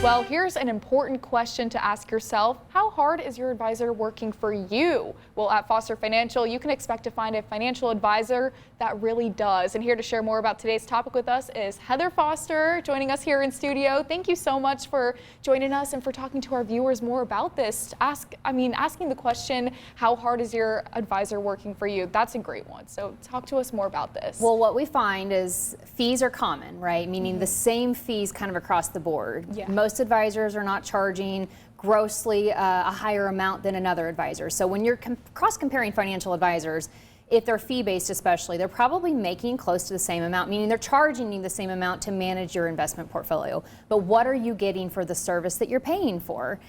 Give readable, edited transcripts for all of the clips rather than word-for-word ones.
Well, here's an important question to ask yourself. How hard is your advisor working for you? Well, at Foster Financial, you can expect to find a financial advisor that really does. And here to share more about today's topic with us is Heather Foster, joining us here in studio. Thank you so much for joining us and for talking to our viewers more about this. Asking the question, how hard is your advisor working for you? That's a great one. So talk to us more about this. Well, what we find is fees are common, right? Meaning the same fees kind of across the board. Yeah. Most advisors are not charging grossly a higher amount than another advisor. So when you're cross-comparing financial advisors, if they're fee-based especially, they're probably making close to the same amount, meaning they're charging you the same amount to manage your investment portfolio. But what are you getting for the service that you're paying for?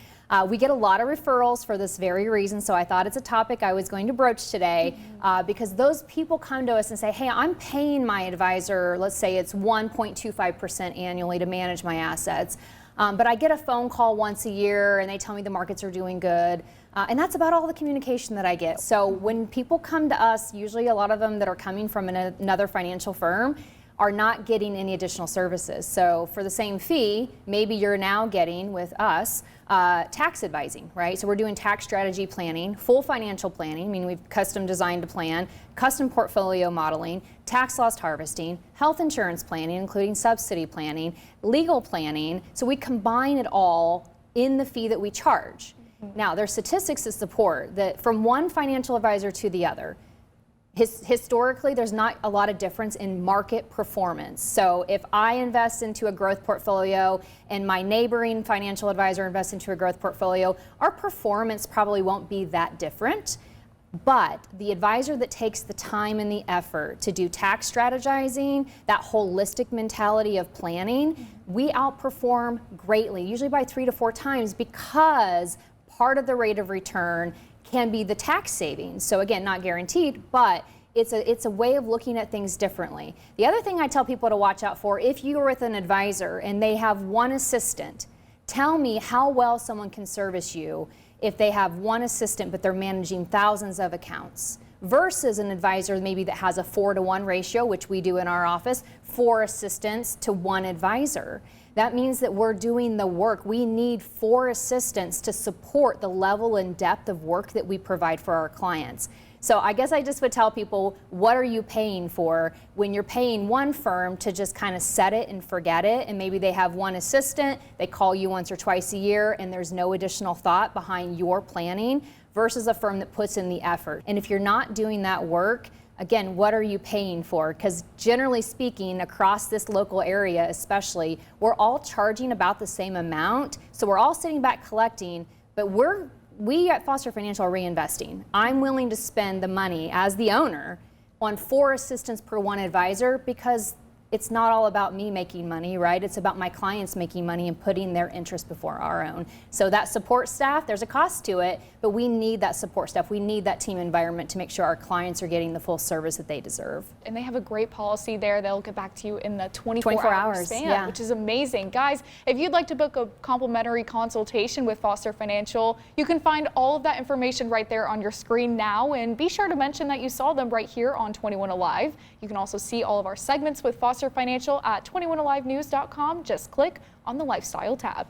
We get a lot of referrals for this very reason, so I thought it's a topic I was going to broach today because those people come to us and say, hey, I'm paying my advisor, let's say it's 1.25% annually to manage my assets, but I get a phone call once a year and they tell me the markets are doing good. And that's about all the communication that I get. So when people come to us, usually a lot of them that are coming from another financial firm are not getting any additional services. So for the same fee, maybe you're now getting with us tax advising, right? So we're doing tax strategy planning, full financial planning, meaning we've custom designed a plan, custom portfolio modeling, tax loss harvesting, health insurance planning, including subsidy planning, legal planning. So we combine it all in the fee that we charge. Now, there's statistics to support that from one financial advisor to the other, historically, there's not a lot of difference in market performance. So if I invest into a growth portfolio and my neighboring financial advisor invests into a growth portfolio, our performance probably won't be that different. But the advisor that takes the time and the effort to do tax strategizing, that holistic mentality of planning, we outperform greatly, usually by 3 to 4 times, because part of the rate of return can be the tax savings. So again, not guaranteed, but it's a way of looking at things differently. The other thing I tell people to watch out for, if you're with an advisor and they have one assistant, tell me how well someone can service you if they have one assistant but they're managing thousands of accounts, versus an advisor maybe that has a 4-to-1 ratio, which we do in our office, 4 assistants to 1 advisor. That means that we're doing the work. We need 4 assistants to support the level and depth of work that we provide for our clients. So I guess I just would tell people, what are you paying for when you're paying one firm to just kind of set it and forget it, and maybe they have 1 assistant, they call you once or twice a year, and there's no additional thought behind your planning, versus a firm that puts in the effort. And if you're not doing that work, again, what are you paying for? Because generally speaking, across this local area especially, we're all charging about the same amount. So we're all sitting back collecting, but we at Foster Financial are reinvesting. I'm willing to spend the money as the owner on 4 assistants per 1 advisor, because it's not all about me making money, right? It's about my clients making money and putting their interests before our own. So that support staff, there's a cost to it, but we need that support staff. We need that team environment to make sure our clients are getting the full service that they deserve. And they have a great policy there. They'll get back to you in the 24-hour span, yeah. Which is amazing. Guys, if you'd like to book a complimentary consultation with Foster Financial, you can find all of that information right there on your screen now. And be sure to mention that you saw them right here on 21 Alive. You can also see all of our segments with Foster Financial at 21alivenews.com. Just click on the Lifestyle tab.